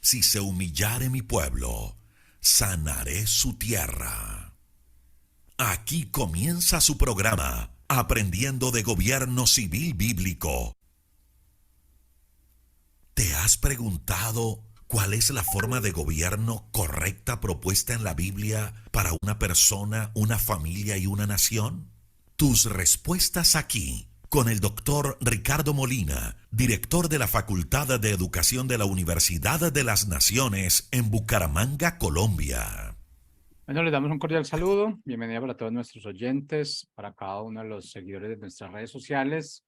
Si se humillare mi pueblo, sanaré su tierra. Aquí comienza su programa, Aprendiendo de Gobierno Civil Bíblico. ¿Te has preguntado cuál es la forma de gobierno correcta propuesta en la Biblia para una persona, una familia y una nación? Tus respuestas aquí, con el doctor Ricardo Molina, director de la Facultad de Educación de la Universidad de las Naciones en Bucaramanga, Colombia. Bueno, les damos un cordial saludo. Bienvenida para todos nuestros oyentes, para cada uno de los seguidores de nuestras redes sociales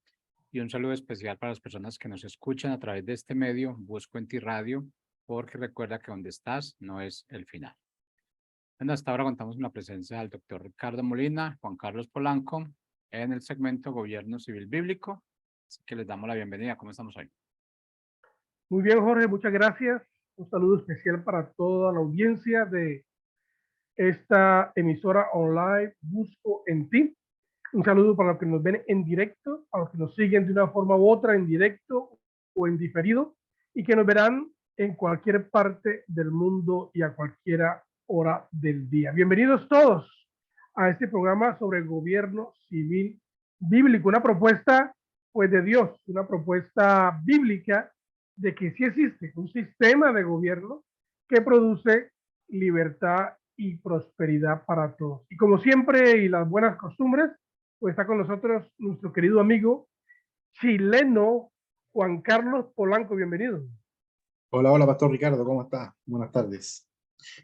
y un saludo especial para las personas que nos escuchan a través de este medio, Busco en Ti Radio, porque recuerda que donde estás no es el final. Bueno, hasta ahora contamos con la presencia del doctor Ricardo Molina, Juan Carlos Polanco, en el segmento Gobierno Civil Bíblico. Así que les damos la bienvenida. ¿Cómo estamos hoy? Muy bien, Jorge, muchas gracias. Un saludo especial para toda la audiencia de esta emisora online Busco en Ti. Un saludo para los que nos ven en directo, a los que nos siguen de una forma u otra, en directo o en diferido, y que nos verán en cualquier parte del mundo y a cualquier hora del día. Bienvenidos todos a este programa sobre gobierno civil bíblico, una propuesta pues de Dios, una propuesta bíblica de que sí existe un sistema de gobierno que produce libertad y prosperidad para todos. Y como siempre y las buenas costumbres, pues está con nosotros nuestro querido amigo chileno Juan Carlos Polanco. Bienvenido. Hola, hola, Pastor Ricardo, ¿cómo estás? Buenas tardes.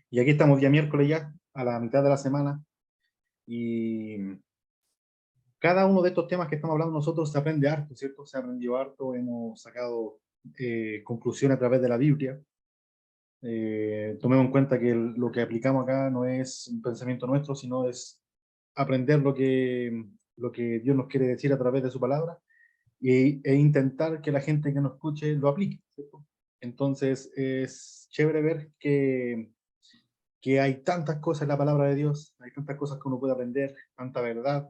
Y aquí estamos día miércoles ya, a la mitad de la semana, y cada uno de estos temas que estamos hablando nosotros se aprende harto, ¿cierto? Se ha aprendido harto, hemos sacado conclusiones a través de la Biblia. Tomemos en cuenta que lo que aplicamos acá no es un pensamiento nuestro, sino es aprender lo que Dios nos quiere decir a través de su palabra e intentar que la gente que nos escuche lo aplique, ¿cierto? Entonces es chévere ver que hay tantas cosas en la palabra de Dios, hay tantas cosas que uno puede aprender, tanta verdad.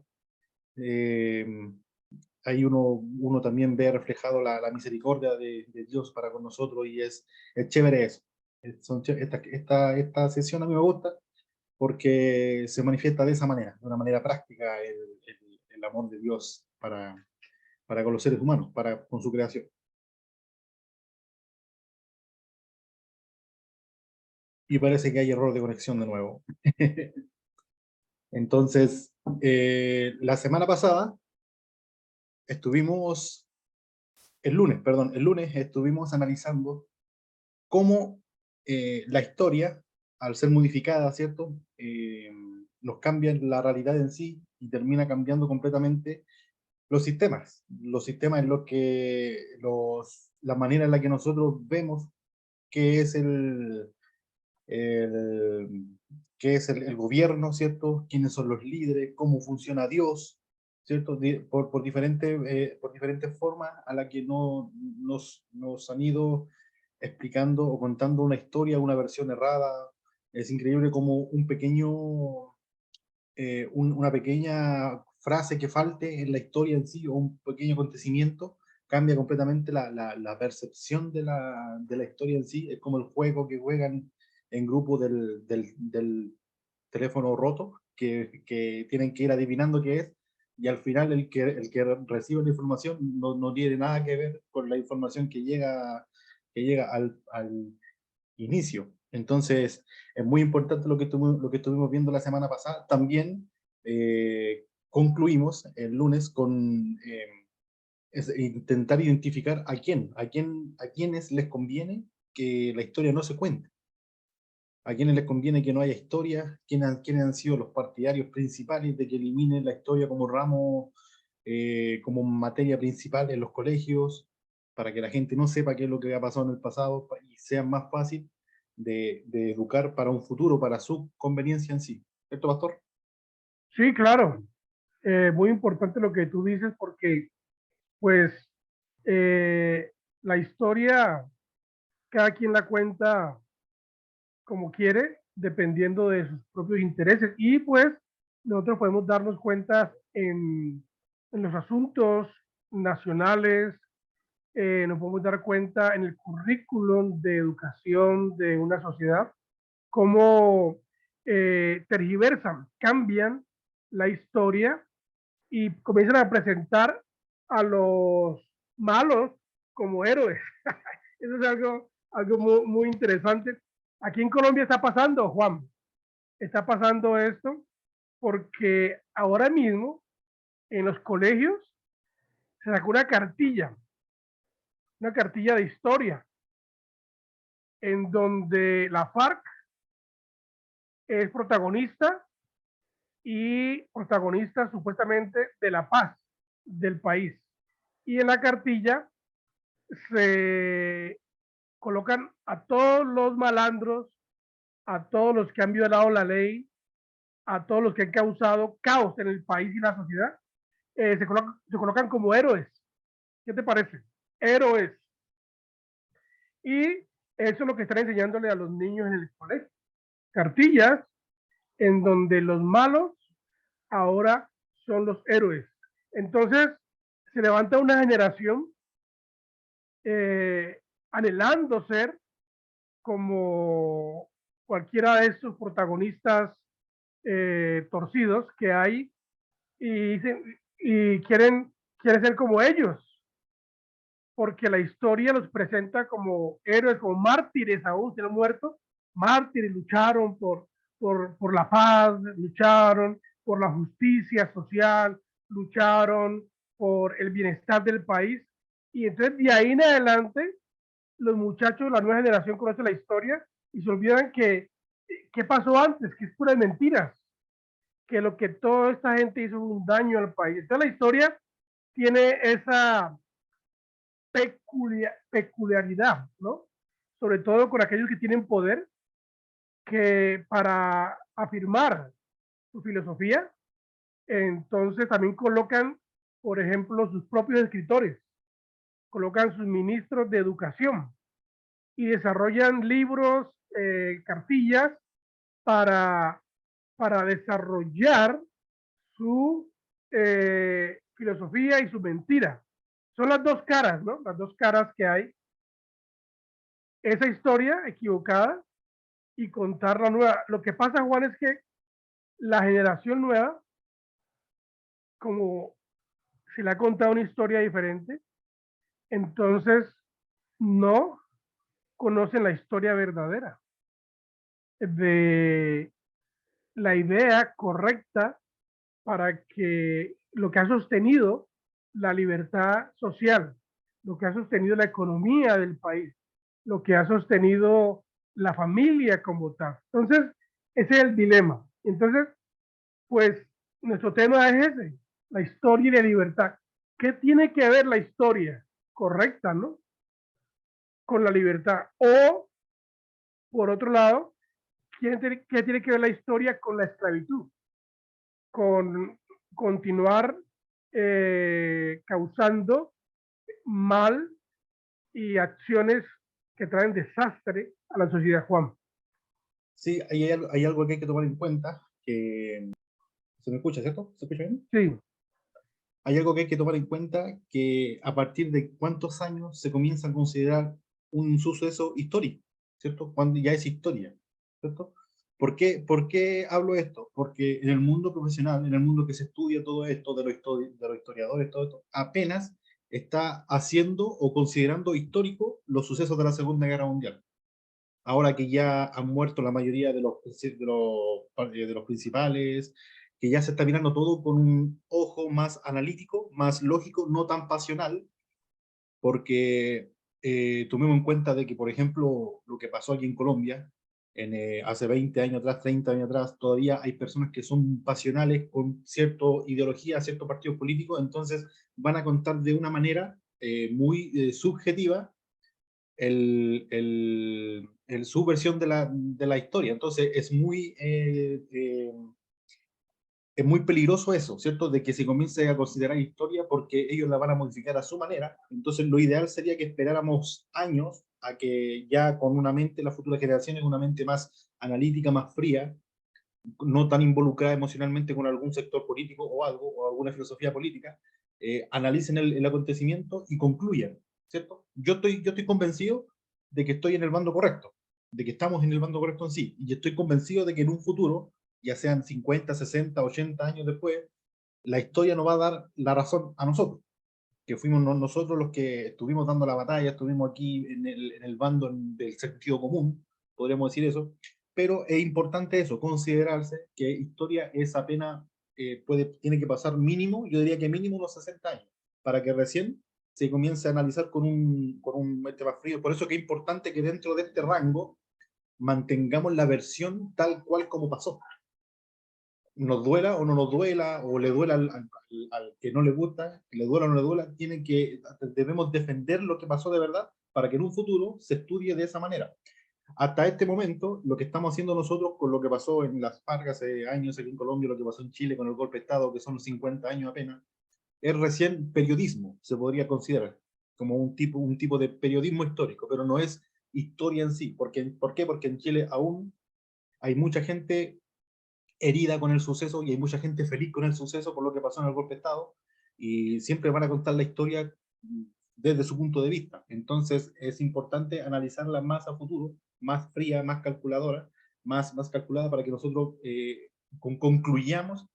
Eh, Ahí uno también ve reflejado la misericordia de Dios para con nosotros y es chévere eso. Esta sesión a mí me gusta porque se manifiesta de esa manera, de una manera práctica, el amor de Dios para con los seres humanos, con su creación. Y parece que hay error de conexión de nuevo. Entonces, la semana pasada estuvimos, el lunes estuvimos analizando cómo la historia, al ser modificada, ¿cierto? Nos cambia la realidad en sí y termina cambiando completamente los sistemas en los que la manera en la que nosotros vemos qué es el, el gobierno, ¿cierto? ¿Quiénes son los líderes? ¿Cómo funciona Dios? ¿Cierto? Por diferentes formas a la que nos han ido explicando o contando una historia, una versión errada. Es increíble como una pequeña frase que falte en la historia en sí o un pequeño acontecimiento cambia completamente la percepción de la historia en sí. Es como el juego que juegan en grupo del teléfono roto, que tienen que ir adivinando qué es, y al final el que recibe la información no tiene nada que ver con la información que llega al inicio. Entonces, es muy importante lo que estuvimos viendo la semana pasada. También concluimos el lunes con intentar identificar a quienes les conviene que la historia no se cuente, a quienes les conviene que no haya historia, quiénes han sido los partidarios principales de que eliminen la historia como ramo, como materia principal en los colegios, para que la gente no sepa qué es lo que ha pasado en el pasado y sea más fácil de educar para un futuro, para su conveniencia en sí. ¿Cierto, Pastor? Sí, claro. Muy importante lo que tú dices porque, pues, la historia, cada quien la cuenta como quiere, dependiendo de sus propios intereses. Y pues nosotros podemos darnos cuenta en los asuntos nacionales, nos podemos dar cuenta en el currículum de educación de una sociedad, cómo tergiversan, cambian la historia y comienzan a presentar a los malos como héroes. Eso es algo muy interesante. Aquí en Colombia está pasando, Juan, está pasando esto porque ahora mismo en los colegios se sacó una cartilla de historia, en donde la FARC es protagonista y protagonista supuestamente de la paz del país. Y en la cartilla se colocan a todos los malandros, a todos los que han violado la ley, a todos los que han causado caos en el país y la sociedad, se colocan como héroes. ¿Qué te parece? Héroes. Y eso es lo que están enseñándole a los niños en el colegio. Cartillas en donde los malos ahora son los héroes. Entonces, se levanta una generación anhelando ser como cualquiera de estos protagonistas torcidos que hay y, quieren ser como ellos, porque la historia los presenta como héroes, como mártires aún, se han muerto, mártires, lucharon por la paz, lucharon por la justicia social, lucharon por el bienestar del país, y entonces de ahí en adelante los muchachos, la nueva generación conoce la historia y se olvidan que qué pasó antes, que es pura mentiras, que lo que toda esta gente hizo un daño al país. Entonces la historia tiene esa peculiaridad, ¿no? Sobre todo con aquellos que tienen poder, que para afirmar su filosofía, entonces también colocan, por ejemplo, sus propios escritores, colocan sus ministros de educación y desarrollan libros, cartillas para desarrollar su filosofía y su mentira. Son las dos caras, ¿no? Las dos caras que hay. Esa historia equivocada y contar la nueva. Lo que pasa, Juan, es que la generación nueva, como se le ha contado una historia diferente, entonces no conocen la historia verdadera de la idea correcta para que lo que ha sostenido la libertad social, lo que ha sostenido la economía del país, lo que ha sostenido la familia como tal. Entonces, ese es el dilema. Entonces, pues nuestro tema es ese, la historia y la libertad. ¿Qué tiene que ver la historia correcta, no? Con la libertad. O, por otro lado, ¿qué tiene que ver la historia con la esclavitud? Con continuar causando mal y acciones que traen desastre a la sociedad, Juan. Sí, hay algo que hay que tomar en cuenta, que se me escucha, ¿cierto? ¿Se escucha bien? Sí. Hay algo que hay que tomar en cuenta, que a partir de cuántos años se comienza a considerar un suceso histórico, ¿cierto? Cuando ya es historia, ¿cierto? ¿Por qué hablo esto? Porque en el mundo profesional, en el mundo que se estudia todo esto, de los historiadores, todo esto, apenas está haciendo o considerando histórico los sucesos de la Segunda Guerra Mundial. Ahora que ya han muerto la mayoría de los principales, que ya se está mirando todo con un ojo más analítico, más lógico, no tan pasional, porque tomemos en cuenta de que, por ejemplo, lo que pasó aquí en Colombia, hace 20 años atrás, 30 años atrás, todavía hay personas que son pasionales con cierta ideología, ciertos partidos políticos, entonces van a contar de una manera muy subjetiva su versión de la historia. Entonces es muy peligroso eso, ¿cierto? De que se comience a considerar historia porque ellos la van a modificar a su manera. Entonces lo ideal sería que esperáramos años a que ya con una mente, las futuras generaciones, una mente más analítica, más fría, no tan involucrada emocionalmente con algún sector político o algo, o alguna filosofía política, analicen el acontecimiento y concluyan. ¿cierto? Yo estoy convencido de que estoy en el bando correcto, de que estamos en el bando correcto en sí, y estoy convencido de que en un futuro, ya sean 50, 60, 80 años después, la historia nos va a dar la razón a nosotros, que fuimos nosotros los que estuvimos dando la batalla, estuvimos aquí en el bando del sentido común, podríamos decir eso, pero es importante eso, considerarse que historia es apenas, tiene que pasar mínimo, yo diría que mínimo unos 60 años, para que recién se comience a analizar con un mente más frío. Por eso que es importante que dentro de este rango mantengamos la versión tal cual como pasó. Nos duela o no nos duela, o le duela al que no le gusta, que le duela o no le duela, debemos defender lo que pasó de verdad para que en un futuro se estudie de esa manera. Hasta este momento, lo que estamos haciendo nosotros con lo que pasó en las FARC hace años aquí en Colombia, lo que pasó en Chile con el golpe de Estado, que son 50 años apenas, es recién periodismo, se podría considerar como un tipo de periodismo histórico, pero no es historia en sí. ¿Por qué? Porque en Chile aún hay mucha gente herida con el suceso y hay mucha gente feliz con el suceso por lo que pasó en el golpe de Estado, y siempre van a contar la historia desde su punto de vista. Entonces es importante analizarla más a futuro, más fría, más calculadora, más calculada, para que nosotros concluyamos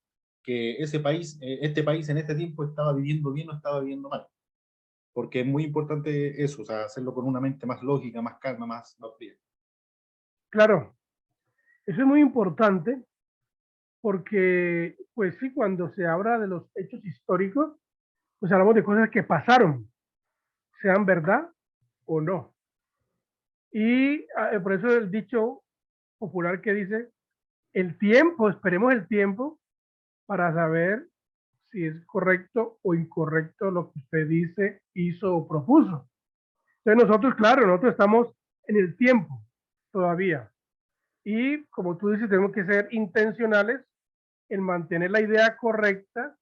que este país en este tiempo estaba viviendo bien o estaba viviendo mal. Porque es muy importante eso, o sea, hacerlo con una mente más lógica, más calma, más fría. Claro, eso es muy importante porque, pues sí, cuando se habla de los hechos históricos, pues hablamos de cosas que pasaron, sean verdad o no. Y por eso el dicho popular que dice, el tiempo, esperemos el tiempo para saber si es correcto o incorrecto lo que usted dice, hizo o propuso. Entonces nosotros, claro, nosotros estamos en el tiempo todavía. Y como tú dices, tenemos que ser intencionales en mantener la idea correcta.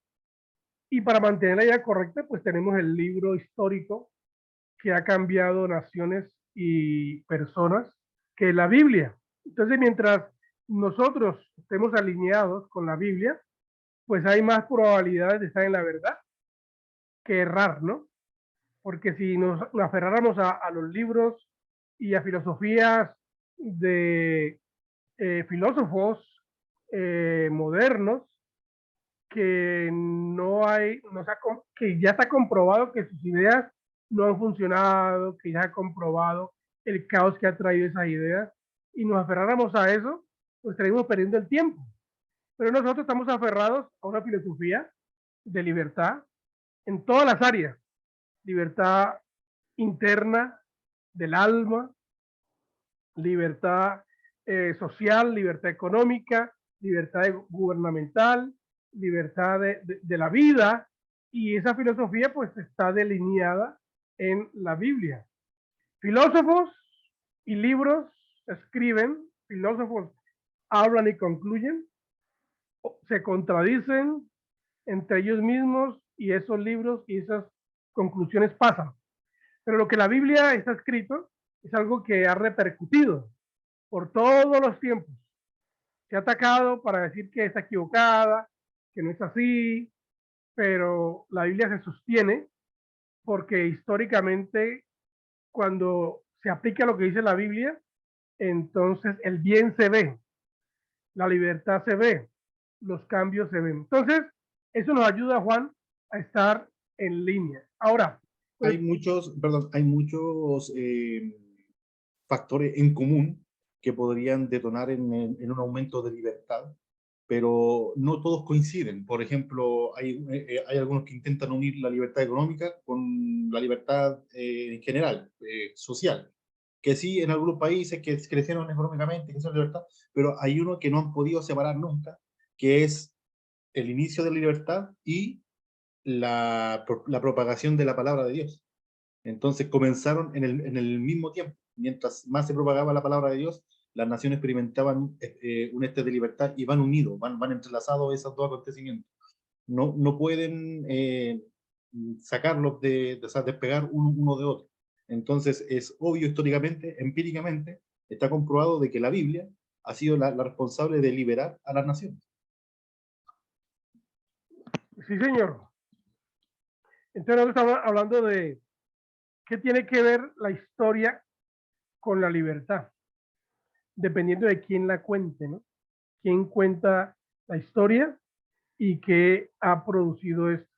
Y para mantener la idea correcta, pues tenemos el libro histórico que ha cambiado naciones y personas, que es la Biblia. Entonces, mientras nosotros estemos alineados con la Biblia, pues hay más probabilidades de estar en la verdad que errar, ¿no? Porque si nos aferráramos a los libros y a filosofías de filósofos modernos, que no hay, no se ha, que ya está comprobado que sus ideas no han funcionado, que ya ha comprobado el caos que ha traído esas ideas, y nos aferráramos a eso, pues estaríamos perdiendo el tiempo. Pero nosotros estamos aferrados a una filosofía de libertad en todas las áreas, libertad interna del alma, libertad social, libertad económica, libertad gubernamental, libertad de la vida, y esa filosofía pues está delineada en la Biblia. Filósofos y libros escriben, filósofos hablan y concluyen, se contradicen entre ellos mismos, y esos libros y esas conclusiones pasan. Pero lo que la Biblia está escrito es algo que ha repercutido por todos los tiempos. Se ha atacado para decir que está equivocada, que no es así, pero la Biblia se sostiene porque históricamente, cuando se aplica lo que dice la Biblia, entonces el bien se ve, la libertad se ve, los cambios se ven. Entonces, eso nos ayuda, Juan, a estar en línea. Ahora, pues, Hay muchos factores en común que podrían detonar en un aumento de libertad, pero no todos coinciden. Por ejemplo, hay algunos que intentan unir la libertad económica con la libertad en general, social, que sí, en algunos países que crecieron económicamente, que son libertad, pero hay uno que no han podido separar nunca, que es el inicio de la libertad y la propagación de la palabra de Dios. Entonces comenzaron en el mismo tiempo. Mientras más se propagaba la palabra de Dios, las naciones experimentaban un estado de libertad, y van unidos, van entrelazados esos dos acontecimientos. No pueden sacarlos o sea, despegar uno de otro. Entonces es obvio históricamente, empíricamente, está comprobado de que la Biblia ha sido la responsable de liberar a las naciones. sí, señor. Entonces, nosotros estamos hablando de ¿Qué tiene que ver la historia con la libertad? Dependiendo de quién la cuente, ¿no? Quién cuenta la historia y qué ha producido esto.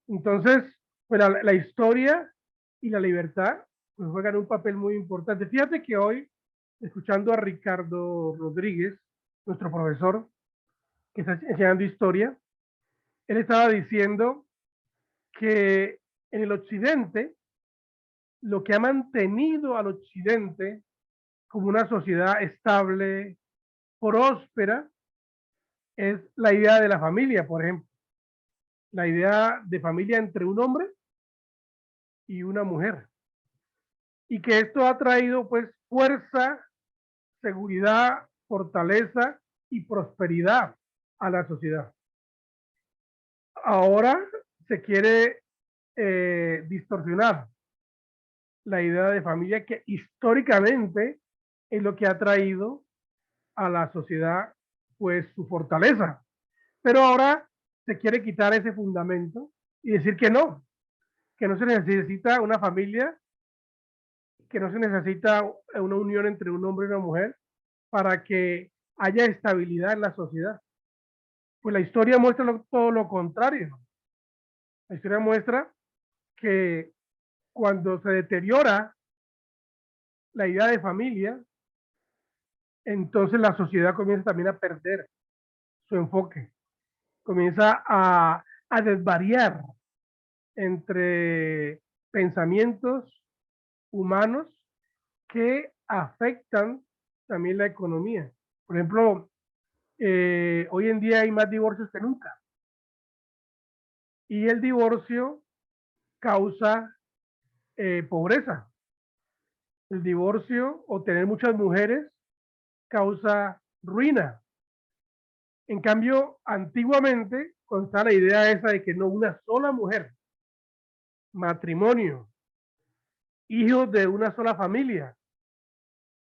Entonces, pues la historia y la libertad pues juegan un papel muy importante. Fíjate que hoy, escuchando a Ricardo Rodríguez, nuestro profesor que está enseñando historia, él estaba diciendo que en el occidente, lo que ha mantenido al occidente como una sociedad estable, próspera, es la idea de la familia, por ejemplo. La idea de familia entre un hombre y una mujer. Y que esto ha traído pues fuerza, seguridad, fortaleza y prosperidad a la sociedad. Ahora se quiere distorsionar la idea de familia que históricamente es lo que ha traído a la sociedad pues su fortaleza. Pero ahora se quiere quitar ese fundamento y decir que no se necesita una familia, que no se necesita una unión entre un hombre y una mujer para que haya estabilidad en la sociedad. Pues la historia muestra todo lo contrario. La historia muestra que cuando se deteriora la idea de familia, entonces la sociedad comienza también a perder su enfoque, comienza a desvariar entre pensamientos humanos que afectan también la economía. Por ejemplo, hoy en día hay más divorcios que nunca. Y el divorcio causa pobreza. El divorcio o tener muchas mujeres causa ruina. En cambio, antiguamente, cuando está la idea esa de que no una sola mujer, matrimonio, hijos de una sola familia,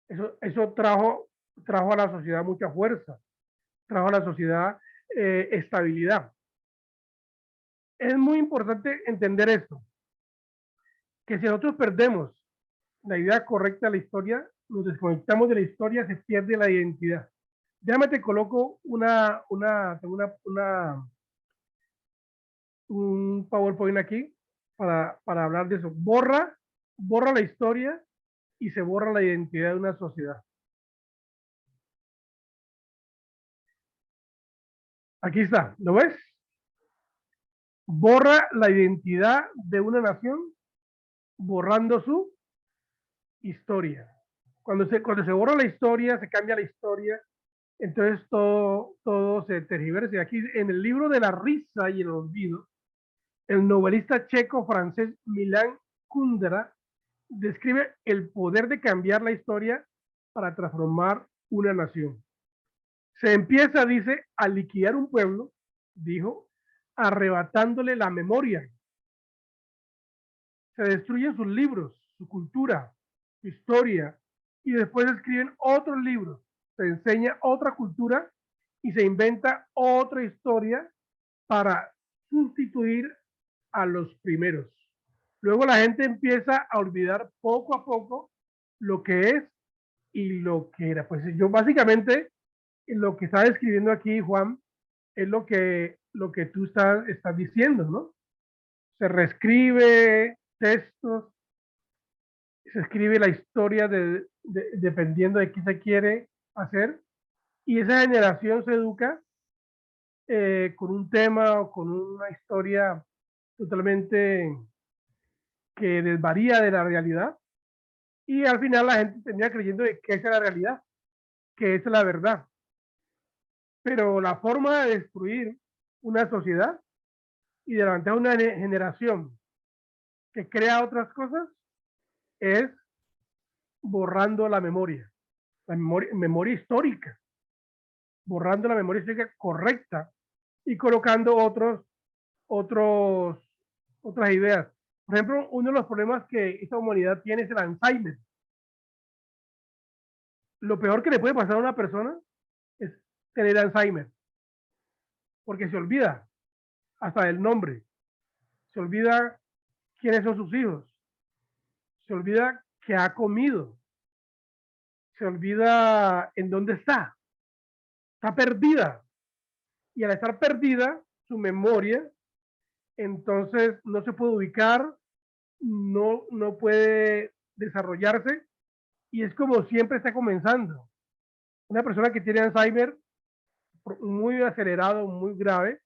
eso trajo a la sociedad mucha fuerza, trajo a la sociedad estabilidad. Es muy importante entender esto, que si nosotros perdemos la idea correcta de la historia, nos desconectamos de la historia, se pierde la identidad. Déjame te coloco un PowerPoint aquí para hablar de eso. Borra la historia y se borra la identidad de una sociedad. Aquí está, ¿lo ves? Borra la identidad de una nación borrando su historia. Cuando se borra la historia, se cambia la historia, entonces todo se tergiversa. Y aquí en el libro de la risa y el olvido, el novelista checo-francés Milan Kundera describe el poder de cambiar la historia para transformar una nación. Se empieza, dice, a liquidar un pueblo, dijo, arrebatándole la memoria. Se destruyen sus libros, su cultura, su historia, y después se escriben otros libros. Se enseña otra cultura y se inventa otra historia para sustituir a los primeros. Luego la gente empieza a olvidar poco a poco lo que es y lo que era. Pues yo básicamente lo que está describiendo aquí, Juan, es lo que tú estás diciendo, ¿no? Se reescribe textos, se escribe la historia dependiendo de qué se quiere hacer, y esa generación se educa con un tema o con una historia totalmente que desvaría de la realidad, y al final la gente termina creyendo de que esa es la realidad, que esa es la verdad. Pero la forma de destruir una sociedad y de levantar una generación que crea otras cosas es borrando la memoria histórica, borrando la memoria histórica correcta y colocando otras ideas. Por ejemplo, uno de los problemas que esta humanidad tiene es el Alzheimer. Lo peor que le puede pasar a una persona es tener Alzheimer, porque se olvida hasta del nombre, se olvida quiénes son sus hijos, se olvida que ha comido, se olvida en dónde está perdida. Y al estar perdida, su memoria, entonces no se puede ubicar, no puede desarrollarse y es como siempre está comenzando. Una persona que tiene Alzheimer muy acelerado, muy grave,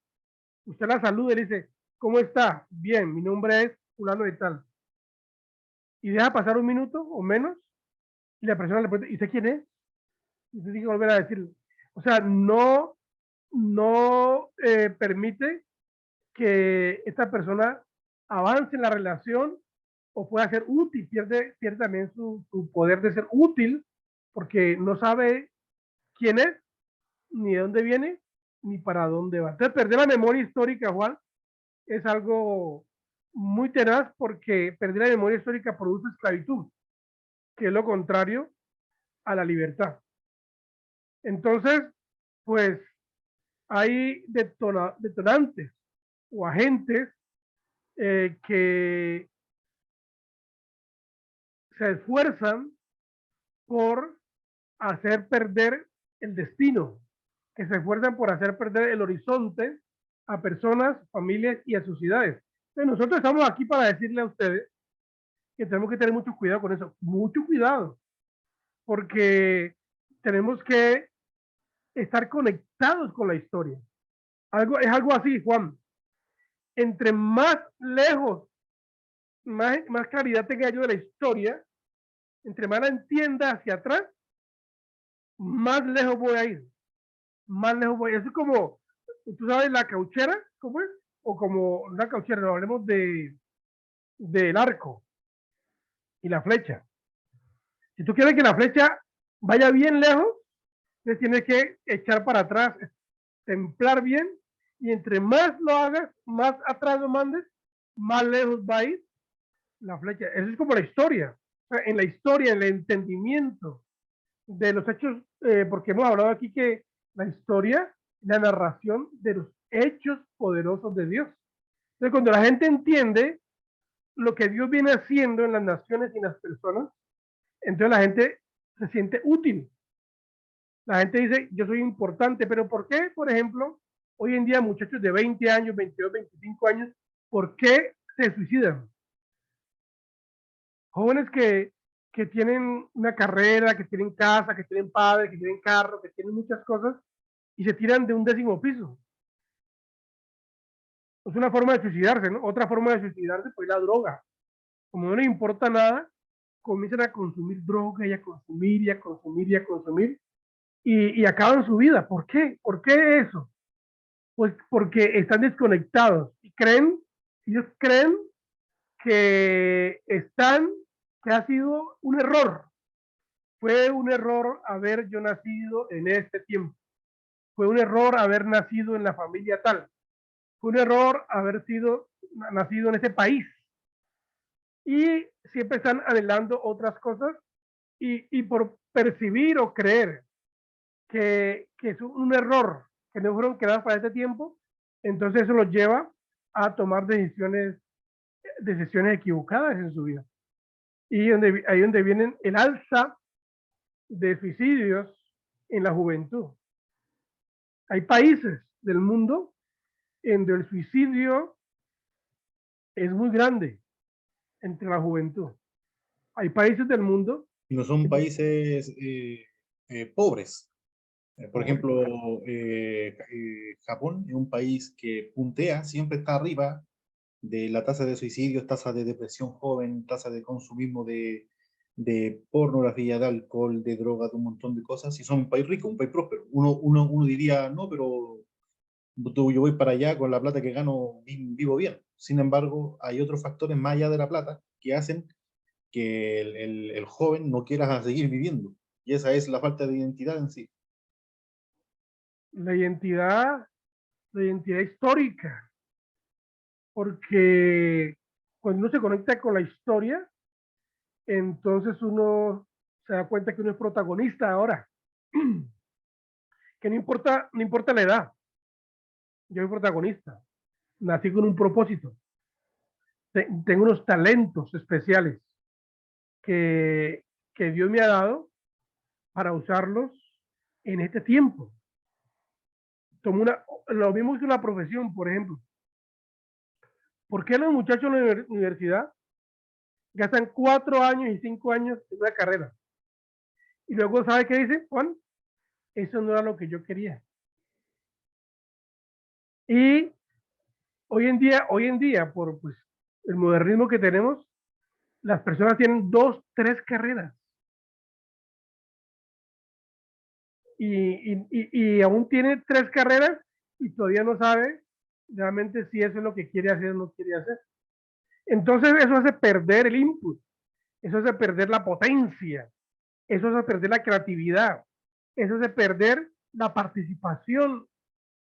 usted la saluda y le dice, ¿cómo está? Bien, mi nombre es fulano de tal. Y deja pasar un minuto o menos y la persona le pregunta, ¿y usted quién es? Y usted tiene que volver a decir, o sea, no permite que esta persona avance en la relación o pueda ser útil, pierde también su poder de ser útil porque no sabe quién es, ni de dónde viene, ni para dónde va. Entonces, perder la memoria histórica, Juan, es algo muy tenaz porque perder la memoria histórica produce esclavitud, que es lo contrario a la libertad. Entonces, pues hay detonantes o agentes que se esfuerzan por hacer perder el destino, que se esfuerzan por hacer perder el horizonte a personas, familias y a sociedades. Entonces nosotros estamos aquí para decirle a ustedes que tenemos que tener mucho cuidado con eso, mucho cuidado, porque tenemos que estar conectados con la historia. Es algo así, Juan. Entre más lejos, más claridad tenga yo de la historia, entre más la entienda hacia atrás, más lejos voy a ir. Más lejos voy a ir. Eso es como, tú sabes, la cauchera, ¿cómo es? O como una cauchera, no hablemos del arco y la flecha. Si tú quieres que la flecha vaya bien lejos, te tienes que echar para atrás, templar bien, y entre más lo hagas, más atrás lo mandes, más lejos va a ir la flecha. Eso es como la historia. O sea, en la historia, en el entendimiento de los hechos, porque hemos hablado aquí que la historia, la narración de los hechos poderosos de Dios. Entonces, cuando la gente entiende lo que Dios viene haciendo en las naciones y en las personas, entonces la gente se siente útil. La gente dice, yo soy importante, pero ¿por qué, por ejemplo, hoy en día muchachos de 20 años, 22, 25 años, ¿por qué se suicidan? Jóvenes que tienen una carrera, que tienen casa, que tienen padre, que tienen carro, que tienen muchas cosas y se tiran de un 10º piso. Es una forma de suicidarse, ¿no? Otra forma de suicidarse fue la droga. Como no les importa nada, comienzan a consumir droga y a consumir y a consumir y a consumir y acaban su vida. ¿Por qué? ¿Por qué eso? Pues porque están desconectados y ellos creen que ha sido un error. Fue un error haber yo nacido en este tiempo. Fue un error haber nacido en la familia tal. Fue un error haber nacido en ese país. Y siempre están anhelando otras cosas y por percibir o creer que es un error, que no fueron creados para este tiempo, entonces eso los lleva a tomar decisiones equivocadas en su vida. Y ahí donde vienen el alza de suicidios en la juventud. Hay países del mundo en donde el suicidio es muy grande entre la juventud. Hay países del mundo. Y no son países pobres. Por ejemplo, Japón es un país que puntea, siempre está arriba de la tasa de suicidios, tasa de depresión joven, tasa de consumismo de pornografía, de alcohol, de droga, de un montón de cosas, y son un país rico, un país próspero. Uno diría, no, pero yo voy para allá con la plata que gano, vivo bien. Sin embargo, hay otros factores más allá de la plata que hacen que el joven no quiera seguir viviendo. Y esa es la falta de identidad en sí. La identidad histórica, porque cuando uno se conecta con la historia, entonces uno se da cuenta que uno es protagonista ahora, que no importa la edad, yo soy protagonista, nací con un propósito, tengo unos talentos especiales, que Dios me ha dado para usarlos en este tiempo. Lo mismo que una profesión, por ejemplo. ¿Por qué los muchachos en la universidad gastan 4 años y 5 años en una carrera? Y luego, ¿sabe qué dicen, Juan? Eso no era lo que yo quería. Y hoy en día, por pues, el modernismo que tenemos, las personas tienen 2, 3 carreras. Y aún tiene 3 carreras y todavía no sabe realmente si eso es lo que quiere hacer o no quiere hacer. Entonces eso hace perder el input, eso hace perder la potencia, eso hace perder la creatividad, eso hace perder la participación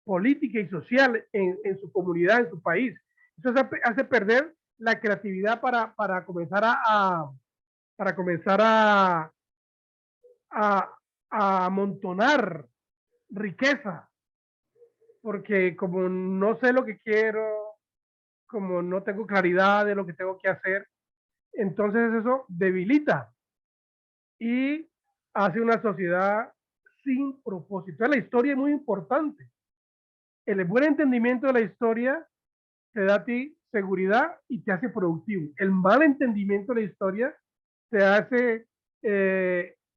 política y social en su comunidad, en su país. Eso hace perder la creatividad para comenzar para comenzar a amontonar riqueza, porque como no sé lo que quiero, como no tengo claridad de lo que tengo que hacer, entonces eso debilita y hace una sociedad sin propósito. La historia es muy importante. El buen entendimiento de la historia te da a ti seguridad y te hace productivo. El mal entendimiento de la historia te hace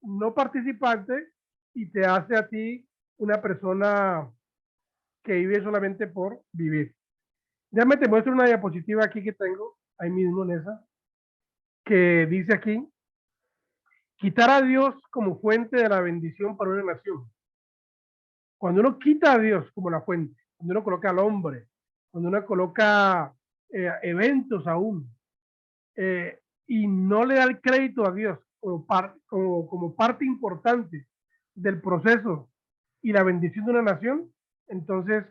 no participante y te hace a ti una persona que vive solamente por vivir. Déjame te muestro una diapositiva aquí que tengo, ahí mismo en esa, que dice aquí, quitar a Dios como fuente de la bendición para una nación. Cuando uno quita a Dios como la fuente, cuando uno coloca al hombre, cuando uno coloca eventos aún, y no le da el crédito a Dios como parte importante del proceso y la bendición de una nación, entonces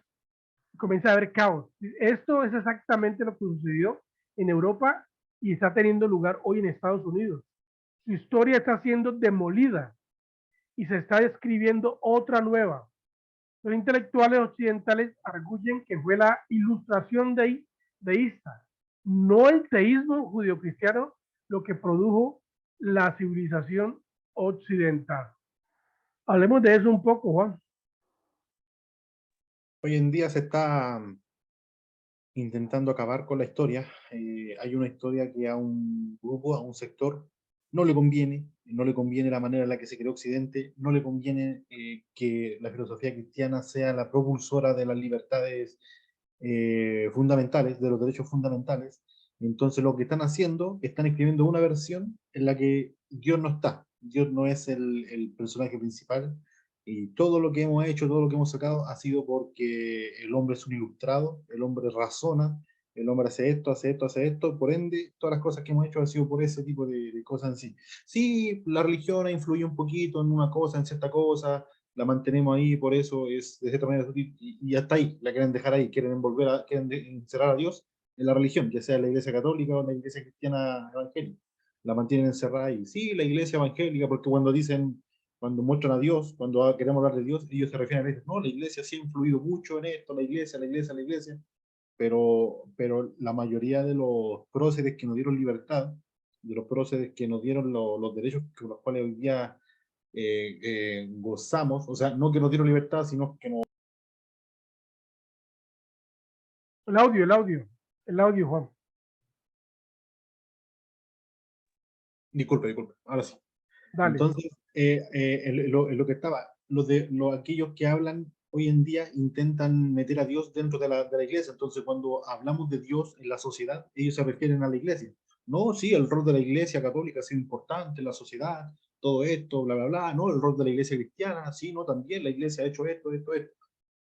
comienza a haber caos. Esto es exactamente lo que sucedió en Europa y está teniendo lugar hoy en Estados Unidos. Su historia está siendo demolida y se está escribiendo otra nueva. Los intelectuales occidentales arguyen que fue la ilustración deísta, no el teísmo judio-cristiano, lo que produjo la civilización occidental. Hablemos de eso un poco, Juan. Hoy en día se está intentando acabar con la historia. Hay una historia que a un grupo, a un sector, no le conviene, no le conviene la manera en la que se creó Occidente, no le conviene que la filosofía cristiana sea la propulsora de las libertades fundamentales, de los derechos fundamentales. Entonces lo que están haciendo, están escribiendo una versión en la que Dios no está, Dios no es el personaje principal, y todo lo que hemos hecho, todo lo que hemos sacado ha sido porque el hombre es un ilustrado, el hombre razona, el hombre hace esto, hace esto, hace esto, por ende, todas las cosas que hemos hecho han sido por ese tipo de cosas en sí. Sí, la religión ha influido un poquito en una cosa, en cierta cosa, la mantenemos ahí, por eso es de cierta manera, y hasta ahí, la quieren dejar ahí, quieren encerrar a Dios en la religión, ya sea la iglesia católica o la iglesia cristiana evangélica. La mantienen encerrada ahí. Sí, la iglesia evangélica, porque cuando muestran a Dios, cuando queremos hablar de Dios, ellos se refieren a veces, no, la iglesia sí ha influido mucho en esto, la iglesia, la iglesia, la iglesia, pero la mayoría de los próceres que nos dieron libertad, de los próceres que nos dieron los derechos con los cuales hoy día gozamos, o sea, no que nos dieron libertad, sino que nos... El audio, Juan. Disculpe, ahora sí. Dale. Entonces, lo que estaba, aquellos que hablan hoy en día intentan meter a Dios dentro de la iglesia. Entonces, cuando hablamos de Dios en la sociedad, ellos se refieren a la iglesia. No, sí, el rol de la iglesia católica ha sido importante en la sociedad, todo esto, bla, bla, bla. No, el rol de la iglesia cristiana, sí, no, también la iglesia ha hecho esto, esto, esto.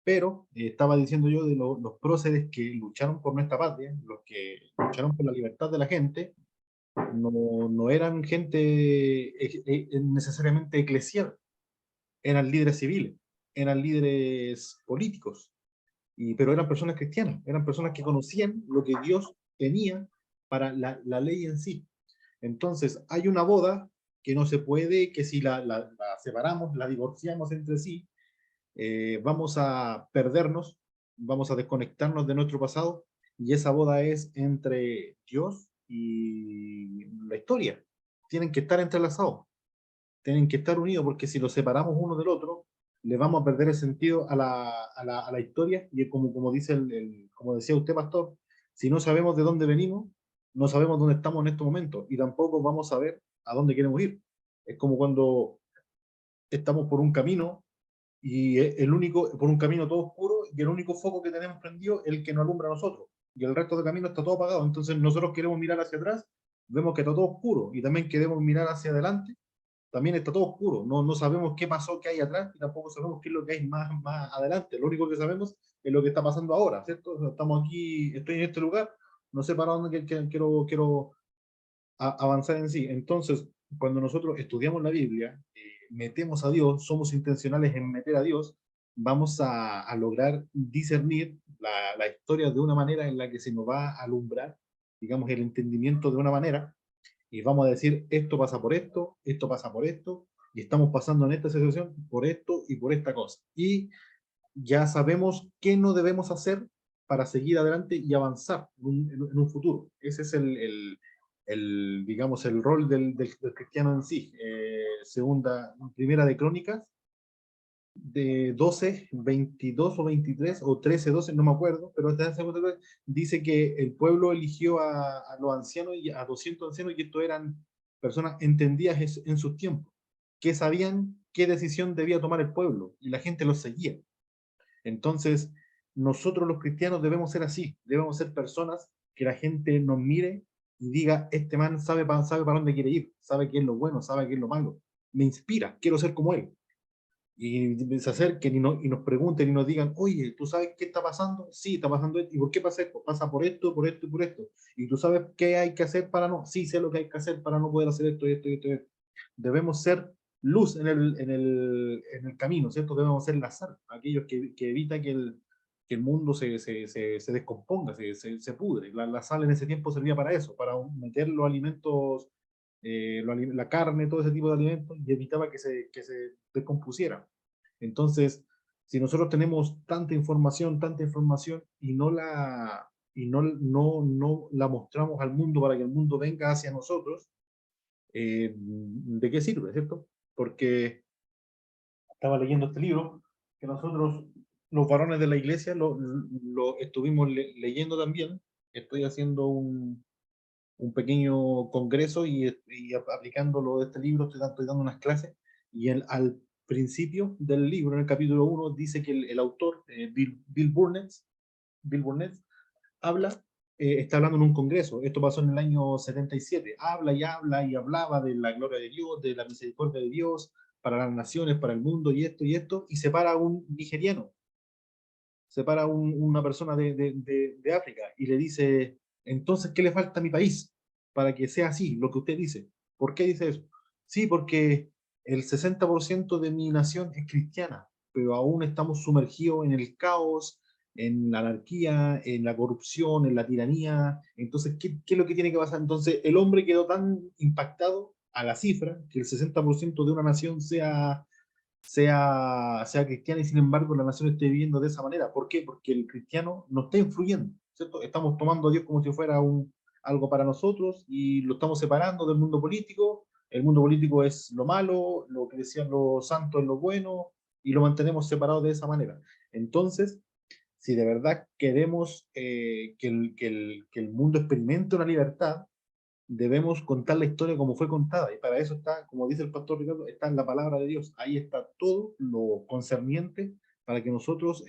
Pero estaba diciendo yo de los próceres que lucharon por nuestra patria, los que lucharon por la libertad de la gente, no eran gente necesariamente eclesial, eran líderes civiles, eran líderes políticos, pero eran personas cristianas, eran personas que conocían lo que Dios tenía para la ley en sí. Entonces, hay una boda que no se puede, que si la separamos, la divorciamos entre sí, vamos a perdernos, vamos a desconectarnos de nuestro pasado, y esa boda es entre Dios y la historia. tienen que estar entrelazados, tienen que estar unidos, porque si los separamos uno del otro, le vamos a perder el sentido a la historia, y como dice como decía usted, pastor, si no sabemos de dónde venimos, no sabemos dónde estamos en estos momentos, y tampoco vamos a ver a dónde queremos ir. Es como cuando estamos por un camino, y por un camino todo oscuro, y el único foco que tenemos prendido es el que nos alumbra a nosotros, y el resto del camino está todo apagado. Entonces nosotros queremos mirar hacia atrás, vemos que está todo oscuro, y también queremos mirar hacia adelante, también está todo oscuro. No sabemos qué pasó, qué hay atrás, y tampoco sabemos qué es lo que hay más adelante. Lo único que sabemos es lo que está pasando ahora, ¿cierto? O sea, estamos aquí, estoy en este lugar, no sé para dónde quiero avanzar en sí. Entonces, cuando nosotros estudiamos la Biblia, metemos a Dios, somos intencionales en meter a Dios, vamos a lograr discernir la historia de una manera en la que se nos va a alumbrar, digamos, el entendimiento de una manera, y vamos a decir, esto pasa por esto, y estamos pasando en esta situación por esto y por esta cosa. Y ya sabemos qué no debemos hacer para seguir adelante y avanzar en un futuro. Ese es digamos, el rol del cristiano en sí. Primera de Crónicas, de 12, 22 o 23, o 13, 12, no me acuerdo, pero dice que el pueblo eligió a los ancianos, y a 200 ancianos, y estos eran personas entendidas en sus tiempos, que sabían qué decisión debía tomar el pueblo, y la gente los seguía. Entonces, nosotros los cristianos debemos ser así, debemos ser personas que la gente nos mire y diga, este man sabe para dónde quiere ir, sabe qué es lo bueno, sabe qué es lo malo, me inspira, quiero ser como él. Y se acerquen y nos pregunten y nos digan, oye, ¿tú sabes qué está pasando? Sí, está pasando esto. ¿Y por qué pasa esto? Pasa por esto, por esto y por esto. ¿Y tú sabes qué hay que hacer para no? Sí, sé lo que hay que hacer para no poder hacer esto y esto y esto, y esto. Debemos ser luz en el camino, ¿cierto? Debemos ser la sal, aquellos que evita que el mundo se descomponga, se pudre. La sal en ese tiempo servía para eso, para meter los alimentos, la carne, todo ese tipo de alimentos, y evitaba que se descompusiera. Entonces, si nosotros tenemos tanta información, y no la mostramos al mundo para que el mundo venga hacia nosotros, ¿de qué sirve, cierto? Porque estaba leyendo este libro que nosotros, los varones de la iglesia, lo estuvimos leyendo también. Estoy haciendo un pequeño congreso, y aplicándolo de este libro, estoy dando unas clases, y al principio del libro, en el capítulo 1, dice que el autor, Bill Burnett, está hablando en un congreso. Esto pasó en el año 77. Habla y habla y hablaba de la gloria de Dios, de la misericordia de Dios para las naciones, para el mundo, y esto, y se para un nigeriano, se para una persona de África, y le dice, entonces, ¿qué le falta a mi país para que sea así, lo que usted dice? ¿Por qué dice eso? Sí, porque el 60% de mi nación es cristiana, pero aún estamos sumergidos en el caos, en la anarquía, en la corrupción, en la tiranía. Entonces, ¿qué es lo que tiene que pasar? Entonces, el hombre quedó tan impactado a la cifra, que el 60% de una nación sea cristiana, y sin embargo la nación esté viviendo de esa manera. ¿Por qué? Porque el cristiano no está influyendo, ¿cierto? Estamos tomando a Dios como si fuera algo para nosotros, y lo estamos separando del mundo político. El mundo político es lo malo, lo que decían los santos es lo bueno, y lo mantenemos separado de esa manera. Entonces, si de verdad queremos que el mundo experimente una libertad, debemos contar la historia como fue contada, y para eso está, como dice el pastor Ricardo, está en la palabra de Dios. Ahí está todo lo concerniente para que nosotros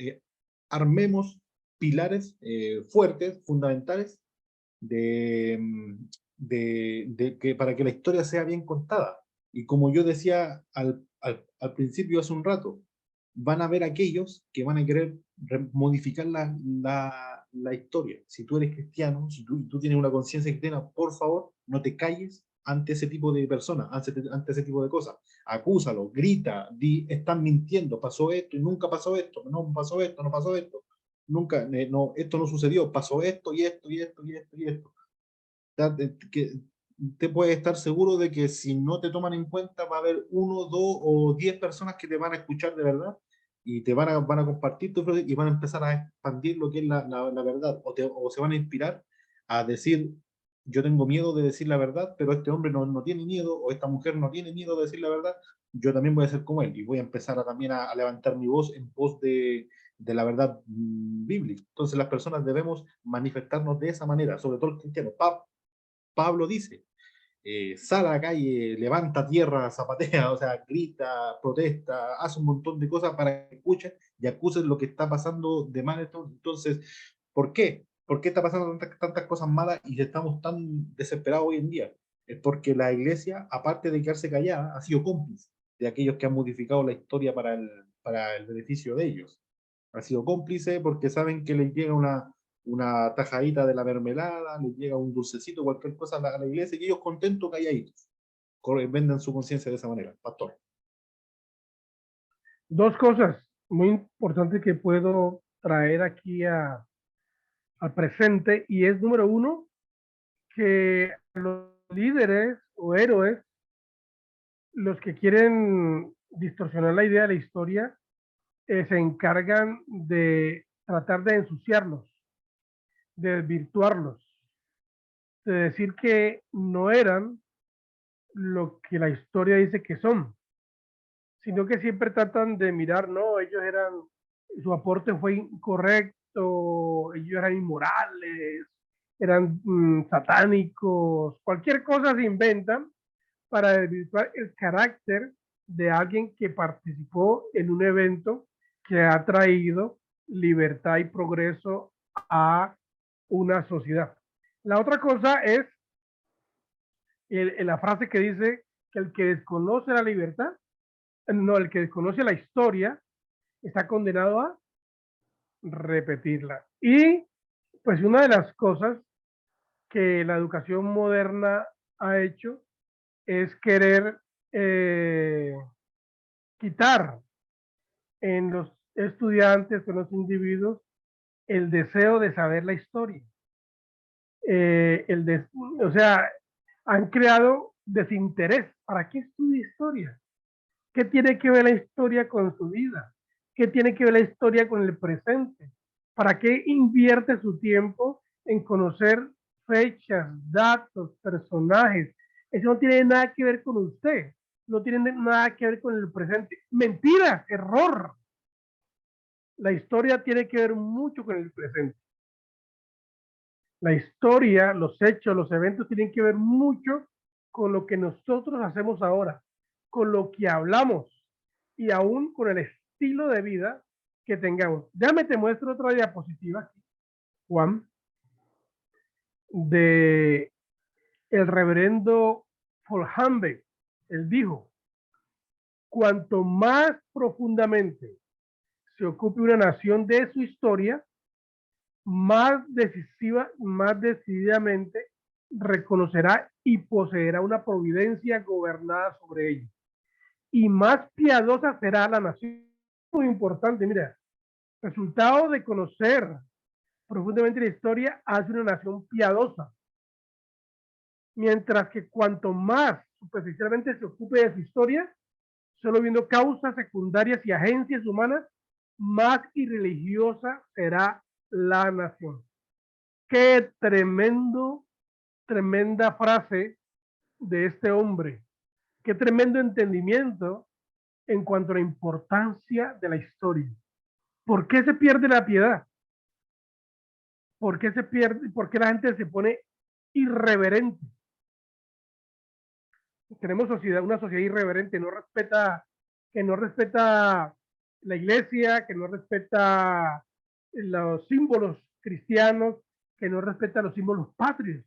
armemos pilares fuertes, fundamentales, de, para que la historia sea bien contada. Y como yo decía al principio, hace un rato, van a haber aquellos que van a querer modificar la historia. Si tú eres cristiano, si tú tienes una conciencia cristiana, por favor, no te calles ante ese tipo de personas, ante ese tipo de cosas. Acúsalo, grita, están mintiendo, pasó esto y nunca pasó esto, no pasó esto, no pasó esto, nunca, no, esto no sucedió, pasó esto y esto y esto y esto y esto. Que te puedes estar seguro de que si no te toman en cuenta, va a haber 1, 2 o 10 personas que te van a escuchar de verdad, y te van a compartir tu fe, y van a empezar a expandir lo que es la verdad, o se van a inspirar a decir, yo tengo miedo de decir la verdad, pero este hombre no tiene miedo, o esta mujer no tiene miedo de decir la verdad, yo también voy a ser como él, y voy a empezar también a levantar mi voz en pos de la verdad bíblica. Entonces las personas debemos manifestarnos de esa manera, sobre todo el cristiano. Pablo dice, sale a la calle, levanta tierra, zapatea, o sea, grita, protesta, hace un montón de cosas para que escuchen y acusen lo que está pasando de mal. Entonces, ¿por qué? ¿Por qué está pasando tantas cosas malas y estamos tan desesperados hoy en día? Es porque la iglesia, aparte de quedarse callada, ha sido cómplice de aquellos que han modificado la historia para el beneficio de ellos. Ha sido cómplice porque saben que les llega una tajadita de la mermelada, les llega un dulcecito, cualquier cosa a la iglesia, y ellos contentos, calladitos, vendan su conciencia de esa manera. Pastor. Dos cosas muy importantes que puedo traer aquí al presente, y es número uno, que los líderes o héroes, los que quieren distorsionar la idea de la historia, se encargan de tratar de ensuciarlos, de desvirtuarlos, de decir que no eran lo que la historia dice que son, sino que siempre tratan de mirar, no, ellos eran, su aporte fue incorrecto, ellos eran inmorales, eran satánicos, cualquier cosa se inventan para desvirtuar el carácter de alguien que participó en un evento que ha traído libertad y progreso a una sociedad. La otra cosa es la frase que dice que el que desconoce la libertad, no, el que desconoce la historia, está condenado a repetirla. Y pues una de las cosas que la educación moderna ha hecho es querer quitar en los estudiantes, en los individuos, el deseo de saber la historia. O sea, han creado desinterés. ¿Para qué estudia historia? ¿Qué tiene que ver la historia con su vida? ¿Qué tiene que ver la historia con el presente? ¿Para qué invierte su tiempo en conocer fechas, datos, personajes? Eso no tiene nada que ver con usted, no tiene nada que ver con el presente. Mentira, error. La historia tiene que ver mucho con el presente. La historia, los hechos, los eventos tienen que ver mucho con lo que nosotros hacemos ahora, con lo que hablamos y aún con el estilo de vida que tengamos. Déjame te muestro otra diapositiva aquí, Juan, de el reverendo Folhambeck. Él dijo, cuanto más profundamente se ocupe una nación de su historia, más decisiva, más decididamente reconocerá y poseerá una providencia gobernada sobre ella. Y más piadosa será la nación. Muy importante, mira, resultado de conocer profundamente la historia hace una nación piadosa. Mientras que cuanto más superficialmente se ocupe de su historia, solo viendo causas secundarias y agencias humanas, más irreligiosa será la nación. Qué tremenda frase de este hombre. Qué tremendo entendimiento en cuanto a la importancia de la historia. ¿Por qué se pierde la piedad? ¿Por qué se pierde? ¿Por qué la gente se pone irreverente? Tenemos una sociedad irreverente, que no respeta la iglesia, que no respeta los símbolos cristianos, que no respeta los símbolos patrios.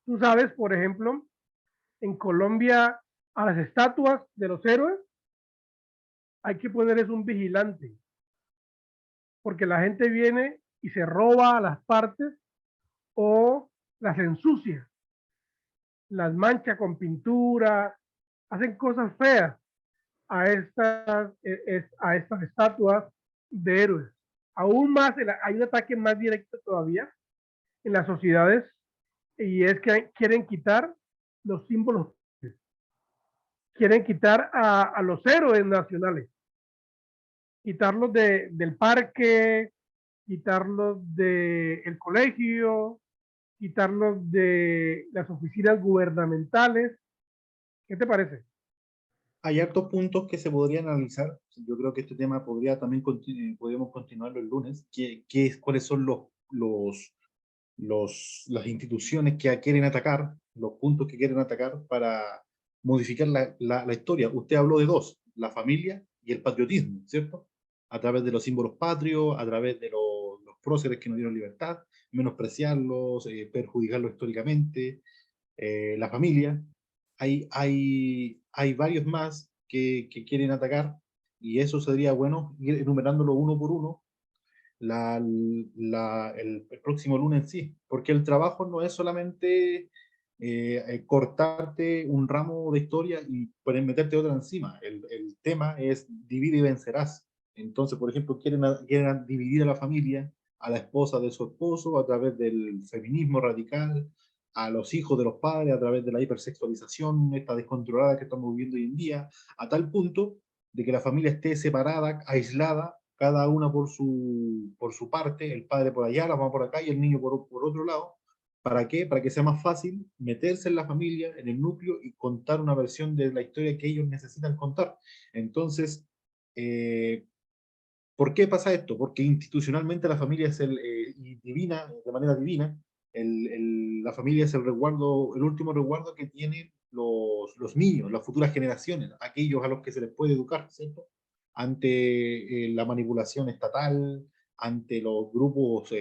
Tú sabes, por ejemplo, en Colombia a las estatuas de los héroes hay que ponerles un vigilante, porque la gente viene y se roba las partes o las ensucia, las mancha con pintura, hacen cosas feas a estas estatuas de héroes. Aún más, hay un ataque más directo todavía en las sociedades, y es que quieren quitar los símbolos, quieren quitar a los héroes nacionales, quitarlos del parque, quitarlos del colegio, quitarlos de las oficinas gubernamentales. ¿Qué te parece? Hay hartos puntos que se podrían analizar. Yo creo que este tema podría también podríamos continuarlo el lunes. ¿Cuáles son las instituciones que quieren atacar, los puntos que quieren atacar para modificar la historia? Usted habló de dos, la familia y el patriotismo, ¿cierto? A través de los símbolos patrios, a través de los próceres que nos dieron libertad, menospreciarlos, perjudicarlos históricamente, la familia. Hay varios más que quieren atacar, y eso sería bueno ir enumerándolo uno por uno el próximo lunes en sí, porque el trabajo no es solamente cortarte un ramo de historia y poder meterte otra encima. El tema es divide y vencerás. Entonces, por ejemplo, quieren dividir a la familia, a la esposa de su esposo a través del feminismo radical, a los hijos de los padres a través de la hipersexualización, esta descontrolada que estamos viviendo hoy en día, a tal punto de que la familia esté separada, aislada, cada una por su parte, el padre por allá, la mamá por acá y el niño por otro lado. ¿Para qué? Para que sea más fácil meterse en la familia, en el núcleo, y contar una versión de la historia que ellos necesitan contar. Entonces, ¿por qué pasa esto? Porque institucionalmente la familia es divina, de manera divina, la familia es el resguardo, el último resguardo que tienen los niños, las futuras generaciones, aquellos a los que se les puede educar, ¿cierto? Ante la manipulación estatal, ante los grupos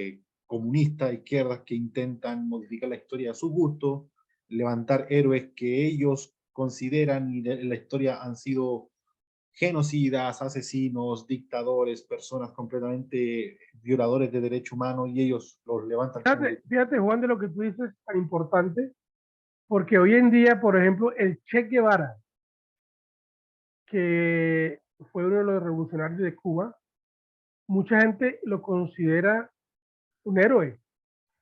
comunistas, izquierdas, que intentan modificar la historia a su gusto, levantar héroes que ellos consideran y en la historia han sido genocidas, asesinos, dictadores, personas completamente violadores de derechos humanos, y ellos los levantan como... Fíjate, Juan, de lo que tú dices tan importante, porque hoy en día, por ejemplo, el Che Guevara, que fue uno de los revolucionarios de Cuba, mucha gente lo considera un héroe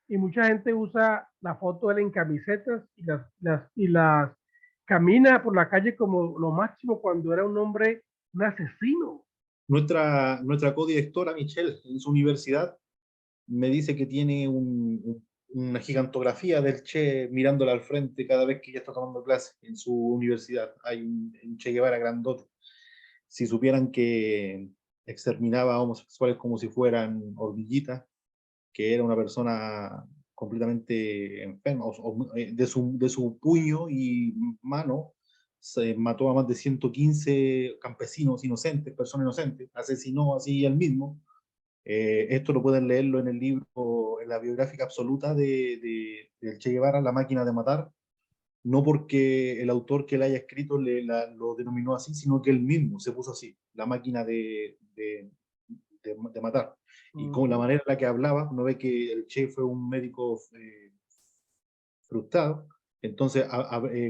y mucha gente usa la foto de él en camisetas y las camina por la calle como lo máximo, cuando era un hombre, un asesino. Nuestra codirectora Michelle, en su universidad, me dice que tiene una gigantografía del Che mirándola al frente cada vez que ella está tomando clase en su universidad. Hay un Che Guevara grandote. Si supieran que exterminaba a homosexuales como si fueran hormiguitas, que era una persona completamente enferma, de su puño y mano se mató a más de 115 campesinos inocentes, personas inocentes, asesinó así él mismo. Esto lo pueden leerlo en el libro, en la biográfica absoluta de Che Guevara, La máquina de matar, no porque el autor que la haya escrito lo denominó así, sino que él mismo se puso así, la máquina de matar. Y con la manera en la que hablaba, uno ve que el Che fue un médico frustrado. Entonces,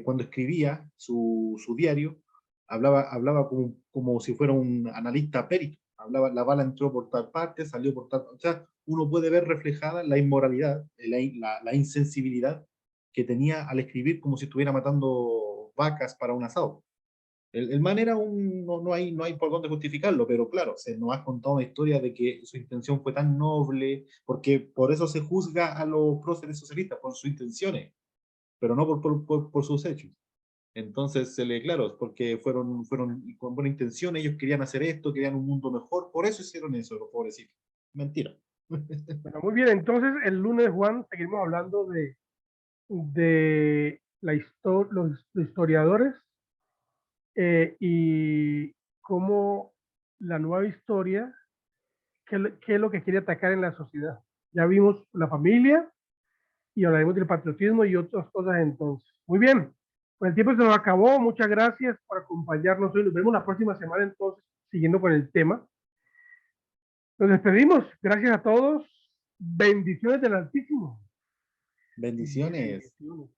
cuando escribía su diario, hablaba como si fuera un analista perito. Hablaba, la bala entró por tal parte, salió por tal... O sea, uno puede ver reflejada la inmoralidad, la insensibilidad que tenía al escribir, como si estuviera matando vacas para un asado. El man era no hay por dónde justificarlo, pero claro, se nos ha contado una historia de que su intención fue tan noble, porque por eso se juzga a los próceres socialistas, por sus intenciones, pero no por sus hechos. Entonces, claro, porque fueron con buena intención, ellos querían hacer esto, querían un mundo mejor, por eso hicieron eso, los pobrecitos. Mentira. Bueno, muy bien, entonces el lunes, Juan, seguimos hablando de los historiadores y cómo la nueva historia, qué es lo que quiere atacar en la sociedad. Ya vimos la familia y hablaremos del patriotismo y otras cosas entonces. Muy bien, pues el tiempo se nos acabó. Muchas gracias por acompañarnos hoy. Nos vemos la próxima semana entonces, siguiendo con el tema. Nos despedimos. Gracias a todos. Bendiciones del Altísimo. Bendiciones. Bendiciones.